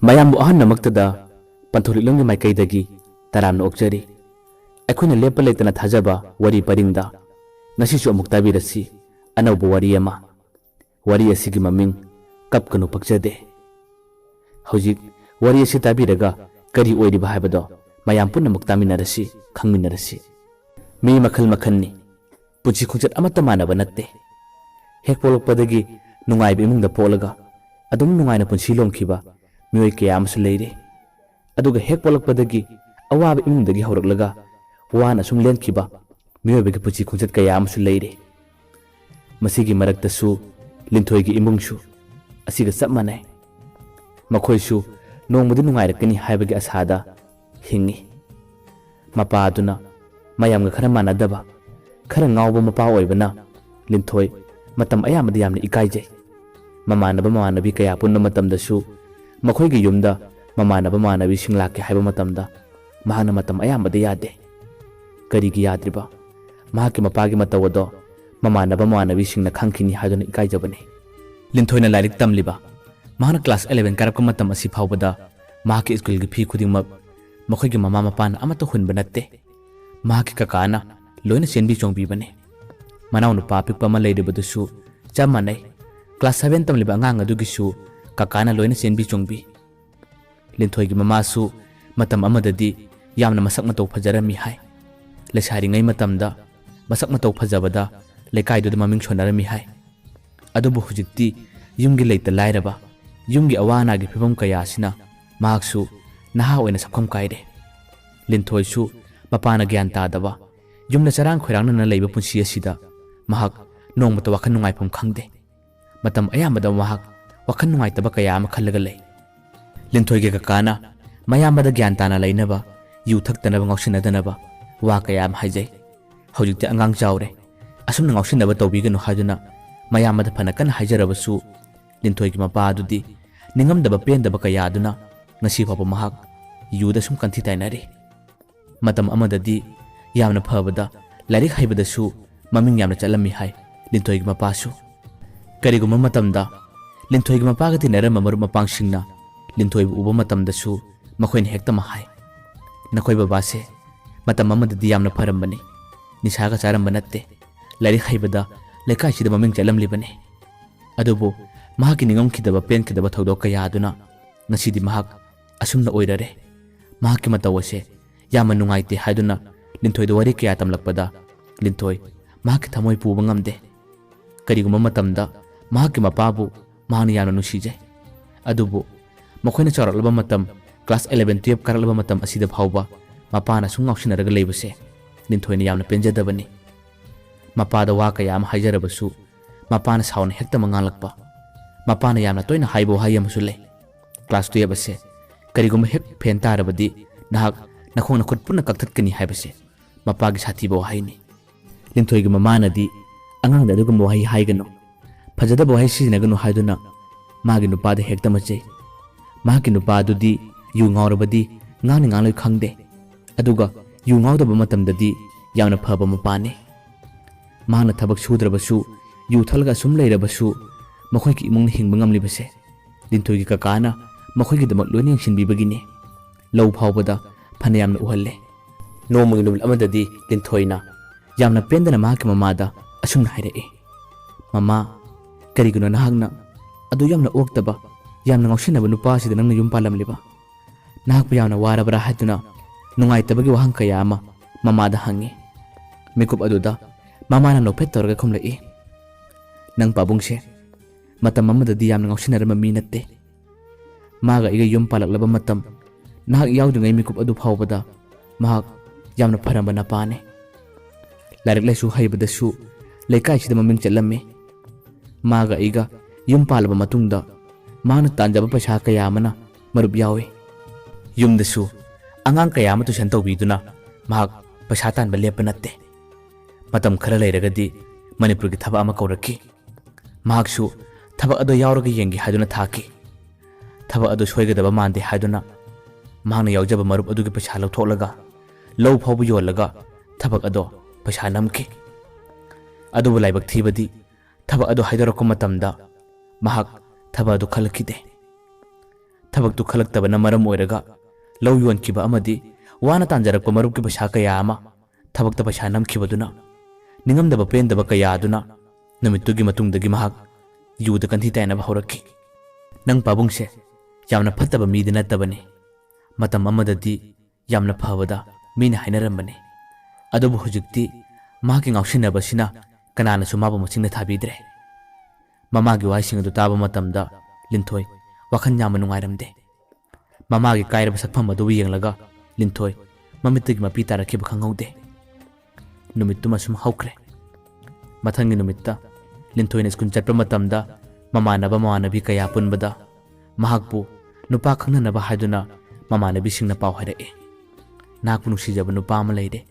ꯃꯌꯥꯝꯕꯨ ꯑꯍꯟꯅꯃꯛꯇꯗ ꯄꯟꯊꯣꯛꯂꯤꯛꯂꯝꯒꯤ ꯃꯥꯏꯀꯩꯗꯒꯤ ꯇꯔꯥꯝꯅ ꯑꯣꯛꯆꯔꯤ꯫ ꯑꯩꯈꯣꯏꯅ ꯂꯦꯞꯄ ꯂꯩꯇꯅ ꯊꯥꯖꯕ ꯋꯥꯔꯤ ꯄꯔꯤꯡꯗ ꯉꯁꯤꯁꯨ ꯑꯃꯨꯛ ꯇꯥꯕꯤꯔꯁꯤ ꯑꯅꯧꯕ ꯋꯥꯔꯤ ꯑꯃ꯫ ꯋꯥꯔꯤ ꯑꯁꯤꯒꯤ ꯃꯃꯤꯡ ꯀꯞꯀꯅꯨ ꯄꯛꯆꯗꯦ꯫ ꯍꯧꯖꯤꯛ ꯋꯥꯔꯤ ꯑꯁꯤ ꯇꯥꯕꯤꯔꯒ ꯀꯔꯤ ꯑꯣꯏꯔꯤꯕ ꯍꯥꯏꯕꯗꯣ ꯃꯌꯥꯝ ꯄꯨꯟꯅꯃꯛ ꯇꯥꯃꯤꯟꯅꯔꯁꯤ, ꯈꯪꯃꯤꯟꯅꯔꯁꯤ꯫ ꯃꯤ ꯃꯈꯜ ꯃꯈꯜꯅꯤ, ꯄꯨꯟꯁꯤ ꯈꯣꯡꯆꯠ ꯑꯃꯠꯇ ꯃꯥꯟꯅꯕ ꯅꯠꯇꯦ꯫ ꯍꯦꯛ ꯄꯣꯛꯂꯛꯄꯗꯒꯤ ꯅꯨꯡꯉꯥꯏꯕ ꯏꯃꯨꯡꯗ ꯄꯣꯛꯂꯒ ꯑꯗꯨꯝ ꯅꯨꯡꯉꯥꯏꯅ ꯄꯨꯟꯁꯤ ꯂꯣꯝꯈꯤꯕ ꯃꯤꯑꯣꯏ ꯀꯌꯥ ꯑꯃꯁꯨ ꯂꯩꯔꯤ꯫ ꯑꯗꯨꯒ ꯍꯦꯛ ꯄꯣꯛꯂꯛꯄꯗꯒꯤ ꯑꯋꯥꯕ ꯏꯃꯨꯡꯗꯒꯤ ꯍꯧꯔꯛꯂꯒ ꯋꯥꯅ ꯁꯨꯝ ꯂꯦꯟꯈꯤꯕ ꯃꯤꯑꯣꯏꯕꯒꯤ ꯄꯨꯟꯁꯤ ꯈꯣꯡꯆꯠ ꯀꯌꯥ ꯑꯃꯁꯨ ꯂꯩꯔꯤ꯫ ꯃꯁꯤꯒꯤ ꯃꯔꯛꯇꯁꯨ ꯂꯤꯟꯊꯣꯏꯒꯤ ꯏꯃꯨꯡꯁꯨ ꯑꯁꯤꯒ ꯆꯞ ꯃꯥꯟꯅꯩ꯫ ꯃꯈꯣꯏꯁꯨ ꯅꯣꯡꯃꯗꯤ ꯅꯨꯡꯉꯥꯏꯔꯛꯀꯅꯤ ꯍꯥꯏꯕꯒꯤ ꯑꯁꯥꯗ ꯍꯤꯡꯉꯤ꯫ ꯃꯄꯥ ꯑꯗꯨꯅ ꯃꯌꯥꯝꯒ ꯈꯔ ꯃꯥꯟꯅꯗꯕ, ꯈꯔ ꯉꯥꯎꯕ ꯃꯄꯥ ꯑꯣꯏꯕꯅ ꯂꯤꯟꯊꯣꯏ ꯃꯇꯝ ꯑꯌꯥꯝꯕꯗ ꯌꯥꯝꯅ ꯏꯀꯥꯏꯖꯩ꯫ ꯃꯃꯥꯟꯅꯕ ꯃꯃꯥꯟꯅꯕꯤ ꯀꯌꯥ ꯄꯨꯟꯕ ꯃꯇꯝꯗꯁꯨ ꯃꯈꯣꯏꯒꯤ ꯌꯨꯝꯗ ꯃꯃꯥꯟꯅꯕ ꯃꯃꯥꯟꯅꯕꯤꯁꯤꯡ ꯂꯥꯛꯀꯦ ꯍꯥꯏꯕ ꯃꯇꯝꯗ ꯃꯍꯥꯛꯅ ꯃꯇꯝ ꯑꯌꯥꯝꯕꯗ ꯌꯥꯗꯦ꯫ ꯀꯔꯤꯒꯤ ꯌꯥꯗ꯭ꯔꯤꯕ? ꯃꯍꯥꯛꯀꯤ ꯃꯄꯥꯒꯤ ꯃꯇꯧ ꯑꯗꯣ ꯃꯃꯥꯟꯅꯕ ꯃꯃꯥꯟꯅꯕꯤꯁꯤꯡꯅ ꯈꯪꯈꯤꯅꯤ ꯍꯥꯏꯗꯨꯅ ꯏꯀꯥꯏꯖꯕꯅꯤ꯫ ꯂꯤꯟꯊꯣꯏꯅ ꯂꯥꯏꯔꯤꯛ ꯇꯝꯂꯤꯕ, ꯃꯍꯥꯛꯅ ꯀ꯭ꯂꯥꯁ 11 ꯀꯥꯔꯛꯄ ꯃꯇꯝ ꯑꯁꯤ ꯐꯥꯎꯕꯗ ꯃꯍꯥꯛꯀꯤ ꯁ꯭ꯀꯨꯜꯒꯤ ꯐꯤ ꯈꯨꯗꯤꯡꯃꯛ ꯃꯈꯣꯏꯒꯤ ꯃꯃꯥ ꯃꯄꯥꯅ ꯑꯃꯠꯇ ꯍꯨꯟꯕ ꯅꯠꯇꯦ꯫ ꯃꯍꯥꯛꯀꯤ ꯀꯀꯥꯅ ꯂꯣꯏꯅ ꯆꯦꯟꯕꯤ ꯆꯣꯡꯕꯤꯕꯅꯤ꯫ ꯃꯅꯥꯎꯅꯨꯄꯥ ꯑꯄꯤꯛꯄ ꯑꯃ ꯂꯩꯔꯤꯕꯗꯨꯁꯨ ꯆꯞ ꯃꯥꯟꯅꯩ꯫ ꯀ꯭ꯂꯥꯁ 7 ꯇꯝꯂꯤꯕ ꯑꯉꯥꯡ ꯑꯗꯨꯒꯤꯁꯨ ꯀꯀꯥꯅ ꯂꯣꯏꯅ ꯆꯦꯟꯕꯤ ꯆꯣꯡꯕꯤ꯫ ꯂꯤꯟꯊꯣꯏꯒꯤ ꯃꯃꯥꯁꯨ ꯃꯇꯝ ꯑꯃꯗꯗꯤ ꯌꯥꯝꯅ ꯃꯁꯛ ꯃꯇꯧ ꯐꯖꯔꯝꯃꯤ ꯍꯥꯏ꯫ ꯂꯩꯁꯥꯔꯤꯉꯩ ꯃꯇꯝꯗ ꯃꯁꯛ ꯃꯇꯧ ꯐꯖꯕꯗ ꯂꯩꯀꯥꯏꯗꯨꯗ ꯃꯃꯤꯡ ꯁꯣꯟꯅꯔꯝꯃꯤ ꯍꯥꯏ꯫ ꯑꯗꯨꯕꯨ ꯍꯧꯖꯤꯛꯇꯤ ꯌꯨꯝꯒꯤ ꯂꯩꯇ ꯂꯥꯏꯔꯕ, ꯌꯨꯝꯒꯤ ꯑꯋꯥ ꯑꯅꯥꯒꯤ ꯐꯤꯕꯝ ꯀꯌꯥ ꯑꯁꯤꯅ ꯃꯍꯥꯛꯁꯨ ꯅꯍꯥ ꯑꯣꯏꯅ ꯁꯛꯐꯝ ꯀꯥꯏꯔꯦ꯫ ꯂꯤꯟꯊꯣꯏꯁꯨ ꯃꯄꯥꯅ ꯒ꯭ꯌꯥꯟ ꯇꯥꯗꯕ, ꯌꯨꯝꯗ ꯆꯔꯥꯡ ꯈꯣꯏꯔꯥꯡꯅꯅ ꯂꯩꯕ ꯄꯨꯟꯁꯤ ꯑꯁꯤꯗ ꯃꯍꯥꯛ ꯅꯣꯡꯃꯇ ꯋꯥꯈꯜ ꯅꯨꯡꯉꯥꯏꯐꯝ ꯈꯪꯗꯦ꯫ ꯃꯇꯝ ꯑꯌꯥꯝꯕꯗ ꯃꯍꯥꯛ ꯋꯥꯈꯜ ꯅꯨꯡꯉꯥꯏꯇꯕ ꯀꯌꯥ ꯑꯃ ꯈꯜꯂꯒ ꯂꯩ꯫ ꯂꯤꯟꯊꯣꯏꯒꯤ ꯀꯀꯥꯅ ꯃꯌꯥꯝꯕꯗ ꯒ꯭ꯌꯥꯟ ꯇꯥꯅ ꯂꯩꯅꯕ, ꯌꯨ ꯊꯛꯇꯅꯕ, ꯉꯥꯎꯁꯤꯟꯅꯗꯅꯕ ꯋꯥ ꯀꯌꯥ ꯑꯃ ꯍꯥꯏꯖꯩ꯫ ꯍꯧꯖꯤꯛꯇꯤ ꯑꯉꯥꯡ ꯆꯥꯎꯔꯦ, ꯑꯁꯨꯝꯅ ꯉꯥꯎꯁꯤꯟꯅꯕ ꯇꯧꯕꯤꯒꯅꯨ ꯍꯥꯏꯗꯨꯅ ꯃꯌꯥꯝꯕꯗ ꯐꯅ ꯀꯟꯅ ꯍꯥꯏꯖꯔꯕꯁꯨ ꯂꯤꯟꯊꯣꯏꯒꯤ ꯃꯄꯥ ꯑꯗꯨꯗꯤ ꯅꯤꯡꯉꯝꯗꯕ ꯄꯦꯟꯗꯕ ꯀꯌꯥ ꯑꯗꯨꯅ ꯉꯁꯤ ꯐꯥꯎꯕ ꯃꯍꯥꯛ ꯌꯨꯗ ꯁꯨꯝ ꯀꯟꯊꯤ ꯇꯥꯏꯅꯔꯤ꯫ ꯃꯇꯝ ꯑꯃꯗꯗꯤ ꯌꯥꯝꯅ ꯐꯕꯗ, ꯂꯥꯏꯔꯤꯛ ꯍꯩꯕꯗꯁꯨ ꯃꯃꯤꯡ ꯌꯥꯝꯅ ꯆꯠꯂꯝꯃꯤ ꯍꯥꯏ ꯂꯤꯟꯊꯣꯏꯒꯤ ꯃꯄꯥꯁꯨ꯫ ꯀꯔꯤꯒꯨꯝꯕ ꯃꯇꯝꯗ ꯂꯤꯟꯊꯣꯏꯒꯤ ꯃꯄꯥꯒ ꯇꯤꯟꯅꯔꯝꯕ ꯃꯔꯨꯞ ꯃꯄꯥꯡꯁꯤꯡꯅ ꯂꯤꯟꯊꯣꯏꯕꯨ ꯎꯕ ꯃꯇꯝꯗꯁꯨ ꯃꯈꯣꯏꯅ ꯍꯦꯛꯇꯃꯛ ꯍꯥꯏ, "ꯅꯈꯣꯏ ꯕꯕꯥꯁꯦ ꯃꯇꯝ ꯑꯃꯗꯗꯤ ꯌꯥꯝꯅ ꯐꯔꯝꯕꯅꯤ, ꯅꯤꯁꯥꯒ ꯆꯥꯔꯝꯕ ꯅꯠꯇꯦ, ꯂꯥꯏꯔꯤꯛ ꯍꯩꯕꯗ ꯂꯩꯀꯥꯏꯁꯤꯗ ꯃꯃꯤꯡ ꯆꯠꯂꯝꯂꯤꯕꯅꯤ꯫ ꯑꯗꯨꯕꯨ ꯃꯍꯥꯛꯀꯤ ꯅꯤꯡꯉꯝꯈꯤꯗꯕ ꯄꯦꯟꯈꯤꯗꯕ ꯊꯧꯗꯣꯛ ꯀꯌꯥ ꯑꯗꯨꯅ ꯉꯁꯤꯗꯤ ꯃꯍꯥꯛ ꯑꯁꯨꯝꯅ ꯑꯣꯏꯔꯔꯦ꯫ ꯃꯍꯥꯛꯀꯤ ꯃꯇꯧ ꯑꯁꯦ ꯌꯥꯝꯅ ꯅꯨꯡꯉꯥꯏꯇꯦ" ꯍꯥꯏꯗꯨꯅ ꯂꯤꯟꯊꯣꯏꯗ ꯋꯥꯔꯤ ꯀꯌꯥ ꯇꯝꯂꯛꯄꯗ ꯂꯤꯟꯊꯣꯏ ꯃꯍꯥꯛꯀꯤ ꯊꯃꯣꯏ ꯄꯨꯕ ꯉꯝꯗꯦ꯫ ꯀꯔꯤꯒꯨꯝꯕ ꯃꯇꯝꯗ ꯃꯍꯥꯛꯀꯤ ꯃꯄꯥꯕꯨ ꯃꯍꯥꯛꯅ ꯌꯥꯝꯅ ꯅꯨꯡꯁꯤꯖꯩ꯫ ꯑꯗꯨꯕꯨ ꯃꯈꯣꯏꯅ ꯆꯥꯎꯔꯛꯂꯕ ꯃꯇꯝ, ꯀ꯭ꯂꯥꯁ 11-12 ꯀꯥꯔꯛꯂꯕ ꯃꯇꯝ ꯑꯁꯤꯗ ꯐꯥꯎꯕ ꯃꯄꯥꯅ ꯁꯨꯝ ꯉꯥꯎꯁꯤꯟꯅꯔꯒ ꯂꯩꯕꯁꯦ ꯂꯤꯟꯊꯣꯏꯅ ꯌꯥꯝꯅ ꯄꯦꯟꯖꯗꯕꯅꯤ꯫ ꯃꯄꯥꯗ ꯋꯥ ꯀꯌꯥ ꯑꯃ ꯍꯥꯏꯖꯔꯕꯁꯨ ꯃꯄꯥꯅ ꯁꯥꯎꯅ ꯍꯦꯛꯇꯃꯛ ꯉꯥꯡꯂꯛꯄ꯫ ꯃꯄꯥꯅ ꯌꯥꯝꯅ ꯇꯣꯏꯅ ꯍꯥꯏꯕ ꯋꯥꯍꯩ ꯑꯃꯁꯨ ꯂꯩ, "ꯀ꯭ꯂꯥꯁ 12 ꯑꯁꯦ ꯀꯔꯤꯒꯨꯝꯕ ꯍꯦꯛ ꯐꯦꯟ ꯇꯥꯔꯕꯗꯤ ꯅꯍꯥꯛ ꯅꯈꯣꯡ ꯅꯈꯨꯠ ꯄꯨꯟꯅ ꯀꯛꯊꯠꯀꯅꯤ" ꯍꯥꯏꯕꯁꯦ ꯃꯄꯥꯒꯤ ꯁꯥꯊꯤꯕ ꯋꯥꯍꯩꯅꯤ꯫ ꯂꯤꯟꯊꯣꯏꯒꯤ ꯃꯃꯥꯅꯗꯤ ꯑꯉꯥꯡꯗ ꯑꯗꯨꯒꯨꯝꯕ ꯋꯥꯍꯩ ꯍꯥꯏꯒꯅꯨ, ꯐꯖꯗꯕ ꯋꯥꯍꯩ ꯁꯤꯖꯤꯟꯅꯒꯅꯨ ꯍꯥꯏꯗꯨꯅ ꯃꯥꯒꯤ ꯅꯨꯄꯥꯗ ꯍꯦꯛꯇ ꯃꯆꯩ꯫ ꯃꯍꯥꯛꯀꯤ ꯅꯨꯄꯥ ꯑꯗꯨꯗꯤ ꯌꯨ ꯉꯥꯎꯔꯕꯗꯤ ꯉꯥꯡꯅꯤ ꯉꯥꯡꯂꯣꯏ ꯈꯪꯗꯦ, ꯑꯗꯨꯒ ꯌꯨ ꯉꯥꯎꯗꯕ ꯃꯇꯝꯗꯗꯤ ꯌꯥꯝꯅ ꯐꯕ ꯃꯄꯥꯅꯤ꯫ ꯃꯍꯥꯛꯅ ꯊꯕꯛ ꯁꯨꯗ꯭ꯔꯕꯁꯨ, ꯌꯨ ꯊꯛꯂꯒ ꯑꯁꯨꯝ ꯂꯩꯔꯕꯁꯨ ꯃꯈꯣꯏꯒꯤ ꯏꯃꯨꯡꯅ ꯍꯤꯡꯕ ꯉꯝꯂꯤꯕꯁꯦ ꯂꯤꯟꯊꯣꯏꯒꯤ ꯀꯀꯥꯅ ꯃꯈꯣꯏꯒꯤꯗꯃꯛ ꯂꯣꯏꯅ ꯌꯦꯡꯁꯤꯟꯕꯤꯕꯒꯤꯅꯤ꯫ ꯂꯧ ꯐꯥꯎꯕꯗ ꯐꯅ ꯌꯥꯝꯅ ꯎꯍꯜꯂꯦ꯫ ꯅꯣꯡꯃꯒꯤ ꯅꯨꯃꯤꯠ ꯑꯃꯗꯗꯤ ꯂꯤꯟꯊꯣꯏꯅ ꯌꯥꯝꯅ ꯄꯦꯟꯗꯅ ꯃꯍꯥꯛꯀꯤ ꯃꯃꯥꯗ ꯑꯁꯨꯝꯅ ꯍꯥꯏꯔꯛꯏ, "ꯃꯃꯥ, ꯀꯔꯤꯒꯤꯅꯣ ꯅꯍꯥꯛꯅ ꯑꯗꯨ ꯌꯥꯝꯅ ꯑꯣꯛꯇꯕ, ꯌꯥꯝꯅ ꯉꯥꯎꯁꯤꯟꯅꯕ ꯅꯨꯄꯥ ꯑꯁꯤꯗ ꯅꯪꯅ ꯌꯨꯝ ꯄꯥꯜꯂꯝꯂꯤꯕ? ꯅꯍꯥꯛꯄꯨ ꯌꯥꯝꯅ ꯋꯥꯔꯕ꯭ꯔꯥ?" ꯍꯥꯏꯗꯨꯅ ꯅꯨꯡꯉꯥꯏꯇꯕꯒꯤ ꯋꯥꯍꯪ ꯀꯌꯥ ꯑꯃ ꯃꯃꯥꯗ ꯍꯪꯉꯤ꯫ ꯃꯤꯀꯨꯞ ꯑꯗꯨꯗ ꯃꯃꯥꯅ ꯅꯣꯛꯐꯦꯠ ꯇꯧꯔꯒ ꯈꯨꯝꯂꯛꯏ, "ꯅꯪ ꯄꯥꯕꯨꯡꯁꯦ ꯃꯇꯝ ꯑꯃꯗꯗꯤ ꯌꯥꯝꯅ ꯉꯥꯎꯁꯤꯟꯅꯔꯝꯕ ꯃꯤ ꯅꯠꯇꯦ꯫ ꯃꯥꯒ ꯑꯩꯒ ꯌꯨꯝ ꯄꯥꯜꯂꯛꯂꯕ ꯃꯇꯝ, ꯅꯍꯥꯛ ꯌꯥꯎꯗ꯭ꯔꯤꯉꯩ ꯃꯤꯀꯨꯞ ꯑꯗꯨ ꯐꯥꯎꯕꯗ ꯃꯍꯥꯛ ꯌꯥꯝꯅ ꯐꯔꯝꯕ ꯅꯄꯥꯅꯤ꯫ ꯂꯥꯏꯔꯤꯛ ꯂꯥꯏꯁꯨ ꯍꯩꯕꯗꯁꯨ ꯂꯩꯀꯥꯏꯁꯤꯗ ꯃꯃꯤꯡ ꯆꯠꯂꯝꯃꯤ꯫ ꯃꯥꯒ ꯑꯩꯒ ꯌꯨꯝ ꯄꯥꯜꯂꯕ ꯃꯇꯨꯡꯗ ꯃꯥꯅ ꯇꯥꯟꯖꯕ ꯄꯩꯁꯥ ꯀꯌꯥ ꯑꯃꯅ ꯃꯔꯨꯞ ꯌꯥꯎꯏ꯫ ꯌꯨꯝꯗꯁꯨ ꯑꯉꯥꯡ ꯀꯌꯥ ꯑꯃ ꯇꯨꯏꯁꯟ ꯇꯧꯕꯤꯗꯨꯅ ꯃꯍꯥꯛ ꯄꯩꯁꯥ ꯇꯥꯟꯕ ꯂꯦꯞꯄ ꯅꯠꯇꯦ꯫ ꯃꯇꯝ ꯈꯔ ꯂꯩꯔꯒꯗꯤ ꯃꯅꯤꯄꯨꯔꯒꯤ ꯊꯕꯛ ꯑꯃ ꯀꯧꯔꯛꯈꯤ꯫ ꯃꯍꯥꯛꯁꯨ ꯊꯕꯛ ꯑꯗꯨ ꯌꯥꯎꯔꯒ ꯌꯦꯡꯒꯦ ꯍꯥꯏꯗꯨꯅ ꯊꯥꯈꯤ꯫ ꯊꯕꯛ ꯑꯗꯨ ꯁꯣꯏꯒꯗꯕ ꯃꯥꯟꯗꯦ ꯍꯥꯏꯗꯨꯅ ꯃꯍꯥꯛꯅ ꯌꯥꯎꯖꯕ ꯃꯔꯨꯞ ꯑꯗꯨꯒꯤ ꯄꯩꯁꯥ ꯂꯧꯊꯣꯛꯂꯒ ꯂꯧ ꯐꯥꯎꯕ ꯌꯣꯜꯂꯒ ꯊꯕꯛ ꯑꯗꯣ ꯄꯩꯁꯥ ꯅꯝꯈꯤ꯫ ꯑꯗꯨꯕꯨ ꯂꯥꯏꯕꯛ ꯊꯤꯕꯗꯤ ꯊꯕꯛ ꯑꯗꯨ ꯍꯥꯏꯗꯣꯔꯛꯄ ꯃꯇꯝꯗ ꯃꯍꯥꯛ ꯊꯕꯛ ꯑꯗꯨ ꯈꯜꯂꯛꯈꯤꯗꯦ꯫ ꯊꯕꯛ ꯊꯕꯛꯇꯨ ꯈꯜꯂꯛꯇꯕꯅ ꯃꯔꯝ ꯑꯣꯏꯔꯒ ꯂꯧ ꯌꯣꯟꯈꯤꯕ ꯑꯃꯗꯤ ꯋꯥꯅ ꯇꯥꯟꯖꯔꯛꯄ ꯃꯔꯨꯞꯀꯤ ꯄꯩꯁꯥ ꯀꯌꯥ ꯑꯃ ꯊꯕꯛꯇ ꯄꯩꯁꯥ ꯅꯝꯈꯤꯕꯗꯨꯅ ꯅꯤꯡꯉꯝꯗꯕ ꯄꯦꯟꯗꯕ ꯀꯌꯥ ꯑꯗꯨꯅ ꯅꯨꯃꯤꯠꯇꯨꯒꯤ ꯃꯇꯨꯡꯗꯒꯤ ꯃꯍꯥꯛ ꯌꯨꯗ ꯀꯟꯊꯤ ꯇꯥꯏꯅꯕ ꯍꯧꯔꯛꯈꯤ꯫ ꯅꯪ ꯄꯥꯕꯨꯡꯁꯦ ꯌꯥꯝꯅ ꯐꯠꯇꯕ ꯃꯤꯗꯤ ꯅꯠꯇꯕꯅꯤ, ꯃꯇꯝ ꯑꯃꯗꯗꯤ ꯌꯥꯝꯅ ꯐꯕꯗ ꯃꯤꯅ ꯍꯥꯏꯅꯔꯝꯕꯅꯤ, ꯑꯗꯨꯕꯨ ꯍꯧꯖꯤꯛꯇꯤ ꯃꯍꯥꯛꯀꯤ ꯉꯥꯎꯁꯤꯟꯅꯕꯁꯤꯅ ꯀꯅꯥꯅꯁꯨ ꯃꯥꯕꯨ ꯃꯁꯤꯡꯅ ꯊꯥꯕꯤꯗ꯭ꯔꯦ꯫ ꯃꯃꯥꯒꯤ ꯋꯥꯍꯩꯁꯤꯡ ꯑꯗꯨ ꯇꯥꯕ ꯃꯇꯝꯗ ꯂꯤꯟꯊꯣꯏ ꯋꯥꯈꯜ ꯌꯥꯝꯅ ꯅꯨꯡꯉꯥꯏꯔꯝꯗꯦ꯫ ꯃꯃꯥꯒꯤ ꯀꯥꯏꯔꯕ ꯁꯛꯐꯝ ꯑꯗꯨꯕꯨ ꯌꯦꯡꯂꯒ ꯂꯤꯟꯊꯣꯏ ꯃꯃꯤꯠꯇꯒꯤ ꯃꯄꯤ ꯇꯥꯔꯛꯈꯤꯕ ꯈꯪꯍꯧꯗꯦ꯫ ꯅꯨꯃꯤꯠꯇꯨꯃ ꯁꯨꯝ ꯍꯧꯈ꯭ꯔꯦ꯫ ꯃꯊꯪꯒꯤ ꯅꯨꯃꯤꯠꯇ ꯂꯤꯟꯊꯣꯏꯅ ꯁ꯭ꯀꯨꯜ ꯆꯠꯄ ꯃꯇꯝꯗ ꯃꯃꯥꯟꯅꯕꯤ ꯀꯌꯥ ꯄꯨꯟꯕꯗ ꯃꯍꯥꯛꯄꯨ ꯅꯨꯄꯥ ꯈꯪꯅꯅꯕ ꯍꯥꯏꯗꯨꯅ ꯃꯃꯥꯟꯅꯕꯤꯁꯤꯡꯅ ꯄꯥꯎ ꯍꯥꯏꯔꯛꯏ꯫ ꯅꯍꯥꯛꯄꯨ ꯅꯨꯡꯁꯤꯖꯕ ꯅꯨꯄꯥ ꯑꯃ ꯂꯩꯔꯦ,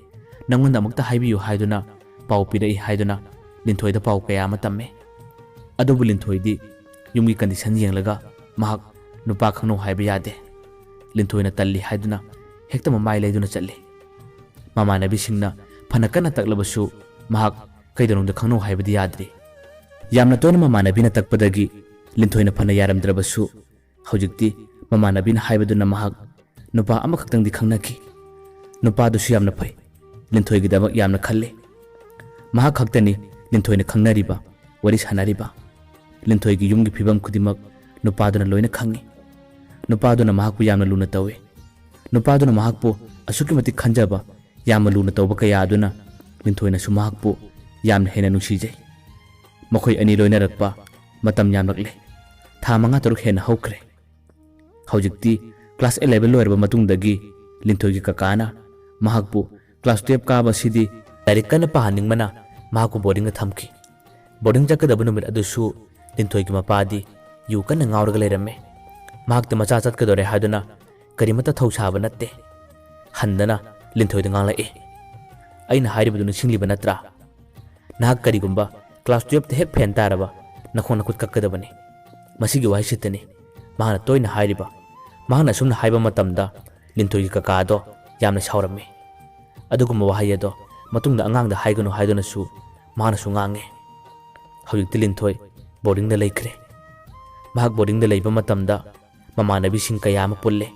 ꯅꯪꯉꯣꯟꯗ ꯑꯃꯨꯛꯇ ꯍꯥꯏꯕꯤꯌꯨ ꯍꯥꯏꯗꯨꯅ ꯄꯥꯎ ꯄꯤꯔꯛꯏ ꯍꯥꯏꯗꯨꯅ ꯂꯤꯟꯊꯣꯏꯗ ꯄꯥꯎ ꯀꯌꯥ ꯑꯃ ꯇꯝꯃꯦ꯫ ꯑꯗꯨꯕꯨ ꯂꯤꯟꯊꯣꯏꯗꯤ ꯌꯨꯝꯒꯤ ꯀꯟꯗꯤꯁꯟ ꯌꯦꯡꯂꯒ ꯃꯍꯥꯛ ꯅꯨꯄꯥ ꯈꯪꯅꯧ ꯍꯥꯏꯕ ꯌꯥꯗꯦ꯫ ꯂꯤꯟꯊꯣꯏꯅ ꯇꯜꯂꯤ ꯍꯥꯏꯗꯨꯅ ꯍꯦꯛꯇ ꯃꯃꯥꯏ ꯂꯩꯗꯨꯅ ꯆꯠꯂꯤ꯫ ꯃꯃꯥꯟꯅꯕꯤꯁꯤꯡꯅ ꯐꯅ ꯀꯟꯅ ꯇꯛꯂꯕꯁꯨ ꯃꯍꯥꯛ ꯀꯩꯗꯧꯅꯨꯡꯗ ꯈꯪꯅꯧ ꯍꯥꯏꯕꯗꯤ ꯌꯥꯗ꯭ꯔꯤ꯫ ꯌꯥꯝꯅ ꯇꯣꯏꯅ ꯃꯃꯥꯟꯅꯕꯤꯅ ꯇꯛꯄꯗꯒꯤ ꯂꯤꯟꯊꯣꯏꯅ ꯐꯅ ꯌꯥꯔꯝꯗ꯭ꯔꯕꯁꯨ ꯍꯧꯖꯤꯛꯇꯤ ꯃꯃꯥꯟꯅꯕꯤꯅ ꯍꯥꯏꯕꯗꯨꯅ ꯃꯍꯥꯛ ꯅꯨꯄꯥ ꯑꯃꯈꯛꯇꯪꯗꯤ ꯈꯪꯅꯈꯤ꯫ ꯅꯨꯄꯥꯗꯨꯁꯨ ꯌꯥꯝꯅ ꯐꯩ, ꯂꯤꯟꯊꯣꯏꯒꯤꯗꯃꯛ ꯌꯥꯝꯅ ꯈꯜꯂꯤ꯫ ꯃꯍꯥꯛ ꯈꯛꯇꯅꯤ ꯂꯤꯟꯊꯣꯏꯅ ꯈꯪꯅꯔꯤꯕ, ꯋꯥꯔꯤ ꯁꯥꯟꯅꯔꯤꯕ꯫ ꯂꯤꯟꯊꯣꯏꯒꯤ ꯌꯨꯝꯒꯤ ꯐꯤꯕꯝ ꯈꯨꯗꯤꯡꯃꯛ ꯅꯨꯄꯥꯗꯨꯅ ꯂꯣꯏꯅ ꯈꯪꯉꯤ꯫ ꯅꯨꯄꯥꯗꯨꯅ ꯃꯍꯥꯛꯄꯨ ꯌꯥꯝꯅ ꯂꯨꯅ ꯇꯧꯏ꯫ ꯅꯨꯄꯥꯗꯨꯅ ꯃꯍꯥꯛꯄꯨ ꯑꯁꯨꯛꯀꯤ ꯃꯇꯤꯛ ꯈꯟꯖꯕ, ꯌꯥꯝꯅ ꯂꯨꯅ ꯇꯧꯕ ꯀꯌꯥ ꯑꯗꯨꯅ ꯂꯤꯟꯊꯣꯏꯅꯁꯨ ꯃꯍꯥꯛꯄꯨ ꯌꯥꯝꯅ ꯍꯦꯟꯅ ꯅꯨꯡꯁꯤꯖꯩ꯫ ꯃꯈꯣꯏ ꯑꯅꯤ ꯂꯣꯏꯅꯔꯛꯄ ꯃꯇꯝ ꯌꯥꯝꯂꯛꯂꯦ꯫ ꯊꯥ 5-6 ꯍꯦꯟꯅ ꯍꯧꯈ꯭ꯔꯦ꯫ ꯍꯧꯖꯤꯛꯇꯤ ꯀ꯭ꯂꯥꯁ 11 ꯂꯣꯏꯔꯕ ꯃꯇꯨꯡꯗꯒꯤ ꯂꯤꯟꯊꯣꯏꯒꯤ ꯀꯀꯥꯅ ꯃꯍꯥꯛꯄꯨ ꯀ꯭ꯂꯥꯁ 12 ꯀꯥꯕ ꯑꯁꯤꯗꯤ ꯂꯥꯏꯔꯤꯛ ꯀꯟꯅ ꯄꯥꯍꯟꯅꯤꯡꯕꯅ ꯃꯍꯥꯛꯄꯨ ꯕꯣꯔꯗꯤꯡꯗ ꯊꯝꯈꯤ꯫ ꯕꯣꯔꯗꯤꯡ ꯆꯠꯀꯗꯕ ꯅꯨꯃꯤꯠ ꯑꯗꯨꯁꯨ ꯂꯤꯟꯊꯣꯏꯒꯤ ꯃꯄꯥꯗꯤ ꯌꯨ ꯀꯟꯅ ꯉꯥꯎꯔꯒ ꯂꯩꯔꯝꯃꯦ꯫ ꯃꯍꯥꯛꯇ ꯃꯆꯥ ꯆꯠꯀꯗꯣꯔꯦ ꯍꯥꯏꯗꯨꯅ ꯀꯔꯤꯃꯠꯇ ꯊꯧꯁꯥꯕ ꯅꯠꯇꯦ꯫ ꯍꯟꯗꯅ ꯂꯤꯟꯊꯣꯏꯗ ꯉꯥꯡꯂꯛꯏ꯫ ꯑꯩꯅ ꯍꯥꯏꯔꯤꯕꯗꯨ ꯅꯤꯡꯁꯤꯡꯂꯤꯕ ꯅꯠꯇ꯭ꯔꯥ? ꯅꯍꯥꯛ ꯀꯔꯤꯒꯨꯝꯕ ꯀ꯭ꯂꯥꯁ 12ꯇ ꯍꯦꯛ ꯐꯦꯟ ꯇꯥꯔꯕ ꯅꯈꯣꯡ ꯅꯈꯨꯠ ꯀꯛꯀꯗꯕꯅꯤ꯫ ꯃꯁꯤꯒꯤ ꯋꯥꯍꯩꯁꯤꯇꯅꯤ ꯃꯍꯥꯛꯅ ꯇꯣꯏꯅ ꯍꯥꯏꯔꯤꯕ꯫ ꯃꯍꯥꯛꯅ ꯑꯁꯨꯝꯅ ꯍꯥꯏꯕ ꯃꯇꯝꯗ ꯂꯤꯟꯊꯣꯏꯒꯤ ꯀꯀꯥꯗꯣ ꯌꯥꯝꯅ ꯁꯥꯎꯔꯝꯃꯤ꯫ ꯑꯗꯨꯒꯨꯝꯕ ꯋꯥꯍꯩ ꯑꯗꯣ ꯃꯇꯨꯡꯗ ꯑꯉꯥꯡꯗ ꯍꯥꯏꯒꯅꯨ ꯍꯥꯏꯗꯨꯅꯁꯨ ꯃꯍꯥꯛꯅꯁꯨ ꯉꯥꯡꯉꯤ꯫ ꯍꯧꯖꯤꯛꯇꯤ ꯂꯤꯟꯊꯣꯏ ꯕꯣꯔꯗꯤꯡꯗ ꯂꯩꯈ꯭ꯔꯦ꯫ ꯃꯍꯥꯛ ꯕꯣꯔꯗꯤꯡꯗ ꯂꯩꯕ ꯃꯇꯝꯗ ꯃꯃꯥꯟꯅꯕꯤꯁꯤꯡ ꯀꯌꯥ ꯑꯃ ꯄꯨꯜꯂꯦ꯫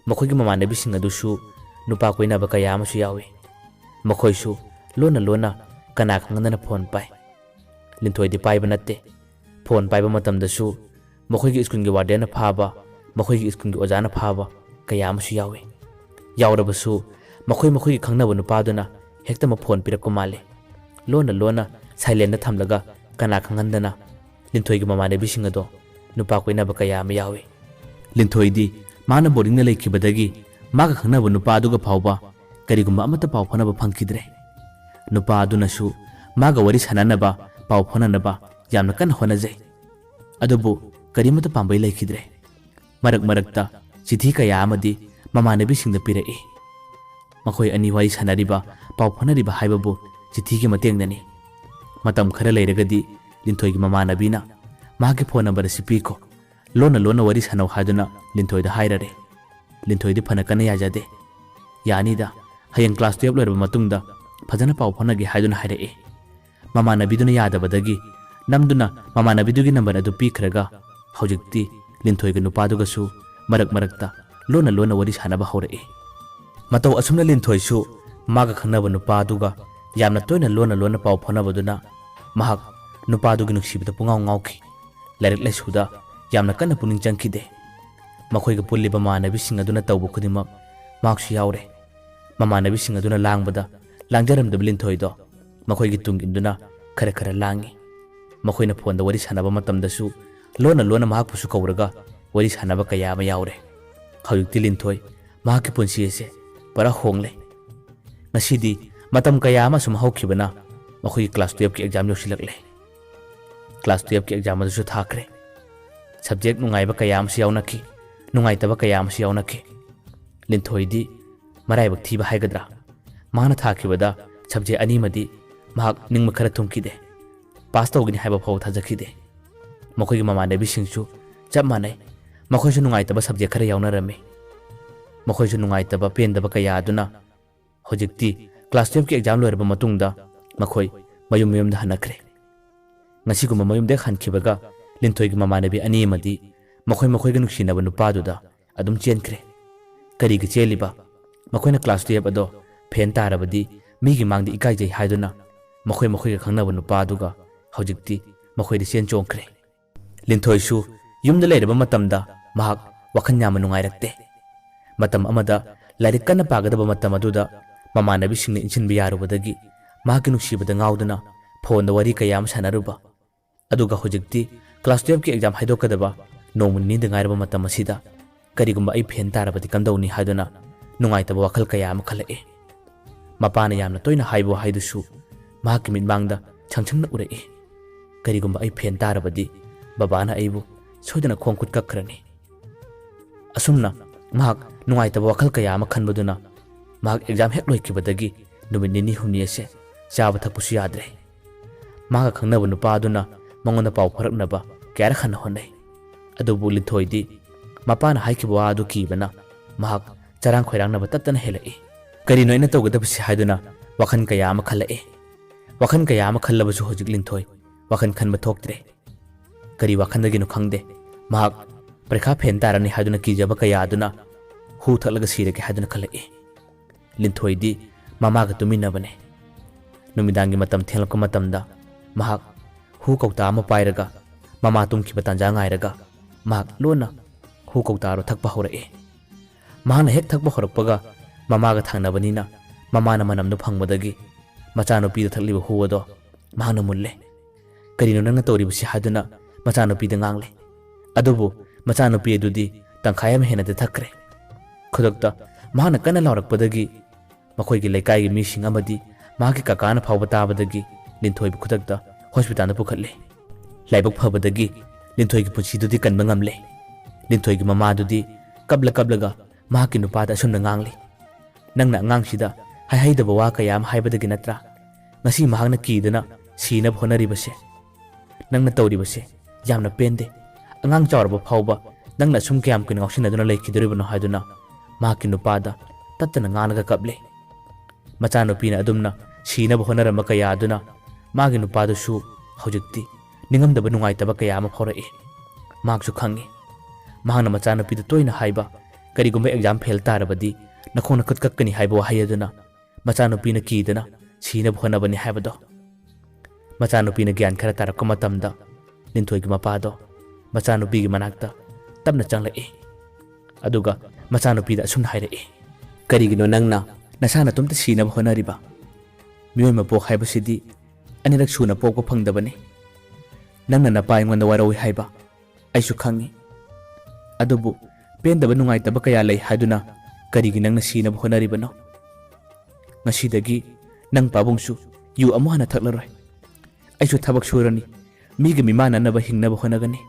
ꯃꯈꯣꯏꯒꯤ ꯃꯃꯥꯟꯅꯕꯤꯁꯤꯡ ꯑꯗꯨꯁꯨ ꯅꯨꯄꯥ ꯀꯣꯏꯅꯕ ꯀꯌꯥ ꯑꯃꯁꯨ ꯌꯥꯎꯏ꯫ ꯃꯈꯣꯏꯁꯨ ꯂꯣꯟꯅ ꯀꯅꯥ ꯈꯪꯗꯅ ꯐꯣꯟ ꯄꯥꯏ꯫ ꯂꯤꯟꯊꯣꯏꯗꯤ ꯄꯥꯏꯕ ꯅꯠꯇꯦ꯫ ꯐꯣꯟ ꯄꯥꯏꯕ ꯃꯇꯝꯗꯁꯨ ꯃꯈꯣꯏꯒꯤ ꯁ꯭ꯀꯨꯜꯒꯤ ꯋꯥꯔꯗꯦꯟꯅ ꯐꯥꯕ, ꯃꯈꯣꯏꯒꯤ ꯁ꯭ꯀꯨꯜꯒꯤ ꯑꯣꯖꯥꯅ ꯐꯥꯕ ꯀꯌꯥ ꯑꯃꯁꯨ ꯌꯥꯎꯏ꯫ ꯌꯥꯎꯔꯕꯁꯨ ꯃꯈꯣꯏꯒꯤ ꯈꯪꯅꯕ ꯅꯨꯄꯥꯗꯨꯅ ꯍꯦꯛꯇꯃꯛ ꯐꯣꯟ ꯄꯤꯔꯛꯄ ꯃꯥꯜꯂꯤ꯫ ꯂꯣꯟꯅ ꯁꯥꯏꯂꯦꯟꯗ ꯊꯝꯂꯒ ꯀꯅꯥ ꯈꯪꯍꯟꯗꯅ ꯂꯤꯟꯊꯣꯏꯒꯤ ꯃꯃꯥꯟꯅꯕꯤꯁꯤꯡ ꯑꯗꯣ ꯅꯨꯄꯥ ꯀꯣꯏꯅꯕ ꯀꯌꯥ ꯑꯃ ꯌꯥꯎꯏ꯫ ꯂꯤꯟꯊꯣꯏꯗꯤ ꯃꯥꯅ ꯕꯣꯔꯗꯤꯡꯗ ꯂꯩꯈꯤꯕꯗꯒꯤ ꯃꯥꯒ ꯈꯪꯅꯕ ꯅꯨꯄꯥ ꯑꯗꯨꯒ ꯐꯥꯎꯕ ꯀꯔꯤꯒꯨꯝꯕ ꯑꯃꯠꯇ ꯄꯥꯎ ꯐꯥꯎꯅꯕ ꯐꯪꯈꯤꯗ꯭ꯔꯦ꯫ ꯅꯨꯄꯥ ꯑꯗꯨꯅꯁꯨ ꯃꯥꯒ ꯋꯥꯔꯤ ꯁꯥꯟꯅꯅꯕ, ꯄꯥꯎ ꯐꯥꯎꯅꯅꯕ ꯌꯥꯝꯅ ꯀꯟꯅ ꯍꯣꯠꯅꯖꯩ꯫ ꯑꯗꯨꯕꯨ ꯀꯔꯤꯃꯠꯇ ꯄꯥꯝꯕꯩ ꯂꯩꯈꯤꯗ꯭ꯔꯦ꯫ ꯃꯔꯛꯇ ꯆꯤꯊꯤ ꯀꯌꯥ ꯑꯃꯗꯤ ꯃꯃꯥꯟꯅꯕꯤꯁꯤꯡꯗ ꯄꯤꯔꯛꯏ꯫ ꯃꯈꯣꯏ ꯑꯅꯤ ꯋꯥꯔꯤ ꯁꯥꯟꯅꯔꯤꯕ, ꯄꯥꯎ ꯐꯥꯎꯅꯔꯤꯕ ꯍꯥꯏꯕꯕꯨ ꯆꯤꯊꯤꯒꯤ ꯃꯇꯦꯡꯅꯅꯤ꯫ ꯃꯇꯝ ꯈꯔ ꯂꯩꯔꯒꯗꯤ ꯂꯤꯟꯊꯣꯏꯒꯤ ꯃꯃꯥꯟꯅꯕꯤꯅ ꯃꯍꯥꯛꯀꯤ ꯐꯣꯟ ꯅꯝꯕꯔ ꯑꯁꯤ ꯄꯤꯈꯣ, ꯂꯣꯟꯅ ꯋꯥꯔꯤ ꯁꯥꯟꯅꯧ ꯍꯥꯏꯗꯨꯅ ꯂꯤꯟꯊꯣꯏꯗ ꯍꯥꯏꯔꯔꯦ꯫ ꯂꯤꯟꯊꯣꯏꯗꯤ ꯐꯅ ꯀꯟꯅ ꯌꯥꯖꯗꯦ꯫ ꯌꯥꯅꯤꯗ, ꯍꯌꯦꯡ ꯀ꯭ꯂꯥꯁ 12 ꯂꯣꯏꯔꯕ ꯃꯇꯨꯡꯗ ꯐꯖꯅ ꯄꯥꯎ ꯐꯥꯎꯅꯒꯦ ꯍꯥꯏꯗꯨꯅ ꯍꯥꯏꯔꯛꯏ꯫ ꯃꯃꯥꯟꯅꯕꯤꯗꯨꯅ ꯌꯥꯗꯕꯗꯒꯤ ꯅꯝꯗꯨꯅ ꯃꯃꯥꯟꯅꯕꯤꯗꯨꯒꯤ ꯅꯝꯕꯔ ꯑꯗꯨ ꯄꯤꯈ꯭ꯔꯒ ꯍꯧꯖꯤꯛꯇꯤ ꯂꯤꯟꯊꯣꯏꯒ ꯅꯨꯄꯥꯗꯨꯒꯁꯨ ꯃꯔꯛꯇ ꯂꯣꯟꯅ ꯋꯥꯔꯤ ꯁꯥꯟꯅꯕ ꯍꯧꯔꯛꯏ꯫ ꯃꯇꯧ ꯑꯁꯨꯝꯅ ꯂꯤꯟꯊꯣꯏꯁꯨ ꯃꯥꯒ ꯈꯪꯅꯕ ꯅꯨꯄꯥꯗꯨꯒ ꯌꯥꯝꯅ ꯇꯣꯏꯅ ꯂꯣꯟꯅ ꯄꯥꯎ ꯐꯥꯎꯅꯕꯗꯨꯅ ꯃꯍꯥꯛ ꯅꯨꯄꯥꯗꯨꯒꯤ ꯅꯨꯡꯁꯤꯕꯗ ꯄꯨꯡꯉꯥꯎ ꯉꯥꯎꯈꯤ꯫ ꯂꯥꯏꯔꯤꯛ ꯂꯥꯏꯁꯨꯗ ꯌꯥꯝꯅ ꯀꯟꯅ ꯄꯨꯛꯅꯤꯡ ꯆꯪꯈꯤꯗꯦ꯫ ꯃꯈꯣꯏꯒ ꯄꯨꯜꯂꯤꯕ ꯃꯃꯥꯟꯅꯕꯤꯁꯤꯡ ꯑꯗꯨꯅ ꯇꯧꯕ ꯈꯨꯗꯤꯡꯃꯛ ꯃꯍꯥꯛꯁꯨ ꯌꯥꯎꯔꯦ꯫ ꯃꯃꯥꯟꯅꯕꯤꯁꯤꯡ ꯑꯗꯨꯅ ꯂꯥꯡꯕꯗ ꯂꯥꯡꯖꯔꯝꯗꯕ ꯂꯤꯟꯊꯣꯏꯗꯣ ꯃꯈꯣꯏꯒꯤ ꯇꯨꯡ ꯏꯟꯗꯨꯅ ꯈꯔ ꯂꯥꯡꯉꯤ꯫ ꯃꯈꯣꯏꯅ ꯐꯣꯟꯗ ꯋꯥꯔꯤ ꯁꯥꯟꯅꯕ ꯃꯇꯝꯗꯁꯨ ꯂꯣꯟꯅ ꯃꯍꯥꯛꯄꯨꯁꯨ ꯀꯧꯔꯒ ꯋꯥꯔꯤ ꯁꯥꯟꯅꯕ ꯀꯌꯥ ꯑꯃ ꯌꯥꯎꯔꯦ꯫ ꯍꯧꯖꯤꯛꯇꯤ ꯂꯤꯟꯊꯣꯏ ꯃꯍꯥꯛꯀꯤ ꯄꯨꯟꯁꯤ ꯑꯁꯤ ꯄꯨꯔꯥ ꯍꯣꯡꯂꯦ꯫ ꯉꯁꯤꯗꯤ ꯃꯇꯝ ꯀꯌꯥ ꯑꯃ ꯁꯨꯝ ꯍꯧꯈꯤꯕꯅ ꯃꯈꯣꯏꯒꯤ ꯀ꯭ꯂꯥꯁ 12ꯀꯤ ꯑꯦꯛꯖꯥꯝ ꯌꯧꯁꯤꯜꯂꯛꯂꯦ꯫ ꯀ꯭ꯂꯥꯁ 12ꯀꯤ ꯑꯦꯛꯖꯥꯝ ꯑꯗꯨꯁꯨ ꯊꯥꯈ꯭ꯔꯦ꯫ ꯁꯕꯖꯦꯛ ꯅꯨꯡꯉꯥꯏꯕ ꯀꯌꯥ ꯑꯃꯁꯨ ꯌꯥꯎꯅꯈꯤ, ꯅꯨꯡꯉꯥꯏꯇꯕ ꯀꯌꯥ ꯑꯃꯁꯨ ꯌꯥꯎꯅꯈꯤ꯫ ꯂꯤꯟꯊꯣꯏꯗꯤ ꯃꯔꯥꯏꯕꯛ ꯊꯤꯕ ꯍꯥꯏꯒꯗ꯭ꯔꯥ, ꯃꯍꯥꯛꯅ ꯊꯥꯈꯤꯕꯗ ꯁꯕꯖꯦꯛ 2ꯃꯗꯤ ꯃꯍꯥꯛ ꯅꯤꯡꯕ ꯈꯔ ꯊꯨꯡꯈꯤꯗꯦ꯫ ꯄꯥꯁ ꯇꯧꯒꯅꯤ ꯍꯥꯏꯕ ꯐꯥꯎꯕ ꯊꯥꯖꯈꯤꯗꯦ꯫ ꯃꯈꯣꯏꯒꯤ ꯃꯃꯥꯟꯅꯕꯤꯁꯤꯡꯁꯨ ꯆꯞ ꯃꯥꯟꯅꯩ꯫ ꯃꯈꯣꯏꯁꯨ ꯅꯨꯡꯉꯥꯏꯇꯕ ꯁꯕꯖꯦꯛ ꯈꯔ ꯌꯥꯎꯅꯔꯝꯃꯤ꯫ ꯃꯈꯣꯏꯁꯨ ꯅꯨꯡꯉꯥꯏꯇꯕ, ꯄꯦꯟꯗꯕ ꯀꯌꯥ ꯑꯗꯨꯅ ꯍꯧꯖꯤꯛꯇꯤ ꯀ꯭ꯂꯥꯁ 12ꯀꯤ ꯑꯦꯛꯖꯥꯝ ꯂꯣꯏꯔꯕ ꯃꯇꯨꯡꯗ ꯃꯈꯣꯏ ꯃꯌꯨꯝꯗ ꯍꯟꯅꯈ꯭ꯔꯦ꯫ ꯉꯁꯤꯒꯨꯝꯕ ꯃꯌꯨꯝꯗ ꯍꯟꯈꯤꯕꯒ ꯂꯤꯟꯊꯣꯏꯒꯤ ꯃꯃꯥꯟꯅꯕꯤ 2 ꯑꯃꯗꯤ ꯃꯈꯣꯏꯒ ꯅꯨꯡꯁꯤꯅꯕ ꯅꯨꯄꯥꯗꯨꯗ ꯑꯗꯨꯝ ꯆꯦꯟꯈ꯭ꯔꯦ꯫ ꯀꯔꯤꯒꯤ ꯆꯦꯜꯂꯤꯕ? ꯃꯈꯣꯏꯅ ꯀ꯭ꯂꯥꯁ 12 ꯑꯗꯣ ꯐꯦꯟ ꯇꯥꯔꯕꯗꯤ ꯃꯤꯒꯤ ꯃꯥꯡꯗ ꯏꯀꯥꯏꯖꯩ ꯍꯥꯏꯗꯨꯅ ꯃꯈꯣꯏꯒ ꯈꯪꯅꯕ ꯅꯨꯄꯥꯗꯨꯒ ꯍꯧꯖꯤꯛꯇꯤ ꯃꯈꯣꯏꯗ ꯆꯦꯟ ꯆꯣꯡꯈ꯭ꯔꯦ꯫ ꯂꯤꯟꯊꯣꯏꯁꯨ ꯌꯨꯝꯗ ꯂꯩꯔꯕ ꯃꯇꯝꯗ ꯃꯍꯥꯛ ꯋꯥꯈꯜ ꯌꯥꯝꯅ ꯅꯨꯡꯉꯥꯏꯔꯛꯇꯦ꯫ ꯃꯇꯝ ꯑꯃꯗ ꯂꯥꯏꯔꯤꯛ ꯀꯟꯅ ꯄꯥꯒꯗꯕ ꯃꯇꯝ ꯑꯗꯨꯗ ꯃꯃꯥꯟꯅꯕꯤꯁꯤꯡꯅ ꯏꯟꯁꯤꯟꯕ ꯌꯥꯔꯨꯕꯗꯒꯤ ꯃꯍꯥꯛꯀꯤ ꯅꯨꯡꯁꯤꯕꯗ ꯉꯥꯎꯗꯨꯅ ꯐꯣꯟꯗ ꯋꯥꯔꯤ ꯀꯌꯥ ꯑꯃ ꯁꯥꯟꯅꯔꯨꯕ ꯑꯗꯨꯒ ꯍꯧꯖꯤꯛꯇꯤ ꯀ꯭ꯂꯥꯁ 12ꯀꯤ ꯑꯦꯛꯖꯥꯝ ꯍꯥꯏꯗꯣꯛꯀꯗꯕ ꯅꯣꯡꯃ ꯅꯤꯅꯤꯗ ꯉꯥꯏꯔꯕ ꯃꯇꯝ ꯑꯁꯤꯗ ꯀꯔꯤꯒꯨꯝꯕ ꯑꯩ ꯐꯦꯟ ꯇꯥꯔꯕꯗꯤ ꯀꯝꯗꯧꯅꯤ ꯍꯥꯏꯗꯨꯅ ꯅꯨꯡꯉꯥꯏꯇꯕ ꯋꯥꯈꯜ ꯀꯌꯥ ꯑꯃ ꯈꯜꯂꯛꯏ꯫ ꯃꯄꯥꯅ ꯌꯥꯝꯅ ꯇꯣꯏꯅ ꯍꯥꯏꯕ ꯋꯥꯍꯩꯗꯨꯁꯨ ꯃꯍꯥꯛꯀꯤ ꯃꯤꯠꯃꯥꯡꯗ ꯁꯪꯁꯪꯅ ꯎꯔꯛꯏ꯫ ꯀꯔꯤꯒꯨꯝꯕ ꯑꯩ ꯐꯦꯟ ꯇꯥꯔꯕꯗꯤ ꯕꯕꯥꯅ ꯑꯩꯕꯨ ꯁꯣꯏꯗꯅ ꯈꯣꯡ ꯈꯨꯠ ꯀꯛꯈ꯭ꯔꯅꯤ꯫ ꯑꯁꯨꯝꯅ ꯃꯍꯥꯛ ꯅꯨꯡꯉꯥꯏꯇꯕ ꯋꯥꯈꯜ ꯀꯌꯥ ꯑꯃ ꯈꯟꯕꯗꯨꯅ ꯃꯍꯥꯛ ꯑꯦꯛꯖꯥꯝ ꯍꯦꯛ ꯂꯣꯏꯈꯤꯕꯗꯒꯤ ꯅꯨꯃꯤꯠ ꯅꯤꯅꯤ ꯍꯨꯝꯅꯤ ꯑꯁꯦ ꯆꯥꯕ ꯊꯛꯄꯁꯨ ꯌꯥꯗ꯭ꯔꯦ꯫ ꯃꯍꯥꯛꯀ ꯈꯪꯅꯕ ꯅꯨꯄꯥ ꯑꯗꯨꯅ ꯃꯉꯣꯟꯗ ꯄꯥꯎ ꯐꯥꯎꯔꯛꯅꯕ ꯀꯌꯥꯔꯛ ꯍꯟꯅ ꯍꯣꯠꯅꯩ꯫ ꯑꯗꯨꯕꯨ ꯂꯤꯟꯊꯣꯏꯗꯤ ꯃꯄꯥꯅ ꯍꯥꯏꯈꯤꯕ ꯋꯥ ꯑꯗꯨ ꯀꯤꯕꯅ ꯃꯍꯥꯛ ꯆꯔꯥꯡ ꯈꯣꯏꯔꯥꯡꯅꯕ ꯇꯠꯇꯅ ꯍꯦꯜꯂꯛꯏ꯫ ꯀꯔꯤꯅꯣ ꯑꯩꯅ ꯇꯧꯒꯗꯕꯁꯤ ꯍꯥꯏꯗꯨꯅ ꯋꯥꯈꯜ ꯀꯌꯥ ꯑꯃ ꯈꯜꯂꯛꯏ꯫ ꯋꯥꯈꯜ ꯀꯌꯥ ꯑꯃ ꯈꯜꯂꯕꯁꯨ ꯍꯧꯖꯤꯛ ꯂꯤꯟꯊꯣꯏ ꯋꯥꯈꯜ ꯈꯟꯕ ꯊꯣꯛꯇ꯭ꯔꯦ꯫ ꯀꯔꯤ ꯋꯥꯈꯜꯗꯒꯤꯅꯣ ꯈꯪꯗꯦ ꯃꯍꯥꯛ ꯄꯔꯤꯈꯥ ꯐꯦꯟ ꯇꯥꯔꯅꯤ ꯍꯥꯏꯗꯨꯅ ꯀꯤꯖꯕ ꯀꯌꯥ ꯑꯗꯨꯅ ꯍꯨ ꯊꯛꯂꯒ ꯁꯤꯔꯒꯦ ꯍꯥꯏꯗꯨꯅ ꯈꯜꯂꯛꯏ꯫ ꯂꯤꯟꯊꯣꯏꯗꯤ ꯃꯃꯥꯒ ꯇꯨꯃꯤꯟꯅꯕꯅꯦ꯫ ꯅꯨꯃꯤꯗꯥꯡꯒꯤ ꯃꯇꯝ ꯊꯦꯡꯂꯛꯄ ꯃꯇꯝꯗ ꯃꯍꯥꯛ ꯍꯨ ꯀꯧꯇꯥ ꯑꯃ ꯄꯥꯏꯔꯒ ꯃꯃꯥ ꯇꯨꯝꯈꯤꯕ ꯇꯥꯟꯖꯥ ꯉꯥꯏꯔꯒ ꯃꯍꯥꯛ ꯂꯣꯟꯅ ꯍꯨ ꯀꯧꯇꯥꯗꯣ ꯊꯛꯄ ꯍꯧꯔꯛꯏ꯫ ꯃꯍꯥꯛꯅ ꯍꯦꯛ ꯊꯛꯄ ꯍꯧꯔꯛꯄꯒ ꯃꯃꯥꯒ ꯊꯪꯅꯕꯅꯤꯅ ꯃꯃꯥꯅ ꯃꯅꯝꯗꯨ ꯐꯪꯕꯗꯒꯤ ꯃꯆꯥꯅꯨꯄꯤꯗ ꯊꯛꯂꯤꯕ ꯍꯨ ꯑꯗꯣ ꯃꯍꯥꯛꯅ ꯃꯨꯜꯂꯦ꯫ ꯀꯔꯤꯅꯣ ꯅꯪꯅ ꯇꯧꯔꯤꯕꯁꯤ ꯍꯥꯏꯗꯨꯅ ꯃꯆꯥꯅꯨꯄꯤꯗ ꯉꯥꯡꯂꯦ꯫ ꯑꯗꯨꯕꯨ ꯃꯆꯥꯅꯨꯄꯤ ꯑꯗꯨꯗꯤ ꯇꯪꯈꯥꯏ ꯑꯃ ꯍꯦꯟꯅꯗꯤ ꯊꯛꯈ꯭ꯔꯦ꯫ ꯈꯨꯗꯛꯇ ꯃꯍꯥꯛꯅ ꯀꯟꯅ ꯂꯥꯎꯔꯛꯄꯗꯒꯤ ꯃꯈꯣꯏꯒꯤ ꯂꯩꯀꯥꯏꯒꯤ ꯃꯤꯁꯤꯡ ꯑꯃꯗꯤ ꯃꯍꯥꯛꯀꯤ ꯀꯀꯥꯅ ꯐꯥꯎꯕ ꯇꯥꯕꯗꯒꯤ ꯂꯤꯟꯊꯣꯏꯕꯨ ꯈꯨꯗꯛꯇ ꯍꯣꯁꯄꯤꯇꯥꯜꯗ ꯄꯨꯈꯠꯂꯦ꯫ ꯂꯥꯏꯕꯛ ꯐꯕꯗꯒꯤ ꯂꯤꯟꯊꯣꯏꯒꯤ ꯄꯨꯟꯁꯤꯗꯨꯗꯤ ꯀꯟꯕ ꯉꯝꯂꯦ꯫ ꯂꯤꯟꯊꯣꯏꯒꯤ ꯃꯃꯥꯗꯨꯗꯤ ꯀꯞꯂꯒ ꯃꯍꯥꯛꯀꯤ ꯅꯨꯄꯥꯗ ꯑꯁꯨꯝꯅ ꯉꯥꯡꯂꯤ꯫ ꯅꯪꯅ ꯑꯉꯥꯡꯁꯤꯗ ꯍꯥꯏꯍꯩꯗꯕ ꯋꯥ ꯀꯌꯥ ꯑꯃ ꯍꯥꯏꯕꯗꯒꯤ ꯅꯠꯇ꯭ꯔꯥ ꯉꯁꯤ ꯃꯍꯥꯛꯅ ꯀꯤꯗꯅ ꯁꯤꯅꯕ ꯍꯣꯠꯅꯔꯤꯕꯁꯦ? ꯅꯪꯅ ꯇꯧꯔꯤꯕꯁꯦ ꯌꯥꯝꯅ ꯄꯦꯟꯗꯦ꯫ ꯑꯉꯥꯡ ꯆꯥꯎꯔꯕ ꯐꯥꯎꯕ ꯅꯪꯅ ꯑꯁꯨꯝ ꯀꯌꯥꯝ ꯀꯨꯏꯅ ꯉꯥꯎꯁꯤꯟꯅꯗꯨꯅ ꯂꯩꯈꯤꯗꯣꯔꯤꯕꯅꯣ ꯍꯥꯏꯗꯨꯅ ꯃꯍꯥꯛꯀꯤ ꯅꯨꯄꯥꯗ ꯇꯠꯇꯅ ꯉꯥꯡꯂꯒ ꯀꯞꯂꯦ꯫ ꯃꯆꯥꯅꯨꯄꯤꯅ ꯑꯗꯨꯝꯅ ꯁꯤꯅꯕ ꯍꯣꯠꯅꯔꯝꯕ ꯀꯌꯥ ꯑꯗꯨꯅ ꯃꯥꯒꯤ ꯅꯨꯄꯥꯗꯨꯁꯨ ꯍꯧꯖꯤꯛꯇꯤ ꯅꯤꯡꯉꯝꯗꯕ ꯅꯨꯡꯉꯥꯏꯇꯕ ꯀꯌꯥ ꯑꯃ ꯐꯥꯎꯔꯛꯏ꯫ ꯃꯍꯥꯛꯁꯨ ꯈꯪꯉꯤ ꯃꯍꯥꯛꯅ ꯃꯆꯥꯅꯨꯄꯤꯗ ꯇꯣꯏꯅ ꯍꯥꯏꯕ ꯀꯔꯤꯒꯨꯝꯕ ꯑꯦꯛꯖꯥꯝ ꯐꯦꯜ ꯇꯥꯔꯕꯗꯤ ꯅꯈꯣꯡꯅ ꯈꯨꯠ ꯀꯛꯀꯅꯤ ꯍꯥꯏꯕ ꯋꯥꯍꯩ ꯑꯗꯨꯅ ꯃꯆꯥꯅꯨꯄꯤꯅ ꯀꯤꯗꯅ ꯁꯤꯅꯕ ꯍꯣꯠꯅꯕꯅꯤ ꯍꯥꯏꯕꯗꯣ꯫ ꯃꯆꯥꯅꯨꯄꯤꯅ ꯒ꯭ꯌꯥꯟ ꯈꯔ ꯇꯥꯔꯛꯄ ꯃꯇꯝꯗ ꯂꯤꯟꯊꯣꯏꯒꯤ ꯃꯄꯥꯗꯣ ꯃꯆꯥꯅꯨꯄꯤꯒꯤ ꯃꯅꯥꯛꯇ ꯇꯞꯅ ꯆꯪꯂꯛꯏ꯫ ꯑꯗꯨꯒ ꯃꯆꯥꯅꯨꯄꯤꯗ ꯑꯁꯨꯝꯅ ꯍꯥꯏꯔꯛꯏ, ꯀꯔꯤꯒꯤꯅꯣ ꯅꯪꯅ ꯅꯁꯥ ꯅꯇꯣꯝꯇ ꯁꯤꯅꯕ ꯍꯣꯠꯅꯔꯤꯕ? ꯃꯤꯑꯣꯏ ꯃꯄꯣꯛ ꯍꯥꯏꯕꯁꯤꯗꯤ ꯑꯅꯤꯔꯛ ꯁꯨꯅ ꯄꯣꯛꯄ ꯐꯪꯗꯕꯅꯤ꯫ ꯅꯪꯅ ꯅꯄꯥ ꯑꯩꯉꯣꯟꯗ ꯋꯥꯔꯧꯏ ꯍꯥꯏꯕ ꯑꯩꯁꯨ ꯈꯪꯉꯤ꯫ ꯑꯗꯨꯕु ꯄꯦꯟꯗꯕ ꯅꯨꯡꯉꯥꯏꯇꯕ ꯀꯌꯥ ꯂꯩ ꯍꯥꯏꯗꯨꯅ ꯀꯔꯤꯒꯤ ꯅꯪꯅ ꯁꯤꯅꯕ ꯍꯣꯠꯅꯔꯤꯕꯅꯣ? ꯉꯁꯤꯗꯒꯤ ꯅꯪ ꯄꯥꯕꯨꯡꯁꯨ ꯌꯨ ꯑꯃꯨꯛ ꯍꯟꯅ ꯊꯛꯂꯔꯣꯏ꯫ ꯑꯩꯁꯨ ꯊꯕꯛ ꯁꯨꯔꯅꯤ, ꯃꯤꯒ ꯃꯤꯃꯥꯟꯅꯅꯕ ꯍꯤꯡꯅꯕ ꯍꯣꯠꯅꯒꯅꯤ꯫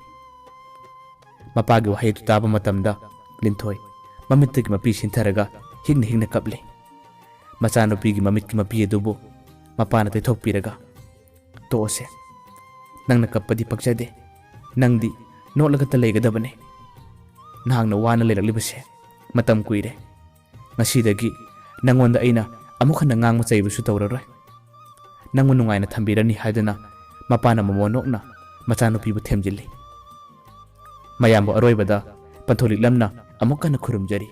ꯃꯄꯥꯒꯤ ꯋꯥꯍꯩ ꯑꯗꯨ ꯇꯥꯕ ꯃꯇꯝꯗ ꯂꯤꯟꯊꯣꯏ ꯃꯃꯤꯠꯇꯒꯤ ꯃꯄꯤ ꯁꯤꯟꯊꯔꯒ ꯍꯤꯡꯅ ꯀꯞꯂꯦ꯫ ꯃꯆꯥꯅꯨꯄꯤꯒꯤ ꯃꯃꯤꯠꯀꯤ ꯃꯄꯤ ꯑꯗꯨꯕꯨ ꯃꯄꯥꯅ ꯇꯩꯊꯣꯛꯄꯤꯔꯒ, ꯇꯣꯛꯑꯁꯦ, ꯅꯪꯅ ꯀꯞꯄꯗꯤ ꯄꯛꯆꯗꯦ, ꯅꯪꯗꯤ ꯅꯣꯠꯂꯒꯇ ꯂꯩꯒꯗꯕꯅꯤ꯫ ꯅꯍꯥꯛꯅ ꯋꯥꯅ ꯂꯩꯔꯛꯂꯤꯕꯁꯦ ꯃꯇꯝ ꯀꯨꯏꯔꯦ꯫ ꯉꯁꯤꯗꯒꯤ ꯅꯪꯉꯣꯟꯗ ꯑꯩꯅ ꯑꯃꯨꯛ ꯍꯟꯅ ꯉꯥꯡꯕ ꯆꯩꯕꯁꯨ ꯇꯧꯔꯔꯣꯏ꯫ ꯅꯪꯕꯨ ꯅꯨꯡꯉꯥꯏꯅ ꯊꯝꯕꯤꯔꯅꯤ ꯍꯥꯏꯗꯨꯅ ꯃꯄꯥꯅ ꯃꯃꯣꯟ ꯅꯣꯛꯅ ꯃꯆꯥꯅꯨꯄꯤꯕꯨ ꯊꯦꯝꯖꯤꯜꯂꯤ꯫ ꯃꯌꯥꯝꯕꯨ ꯑꯔꯣꯏꯕꯗ ꯄꯟꯊꯧ ꯂꯤꯛꯂꯝꯅ ꯑꯃꯨꯛ ꯍꯟꯅ ꯈꯨꯔꯨꯝꯖꯔꯤ꯫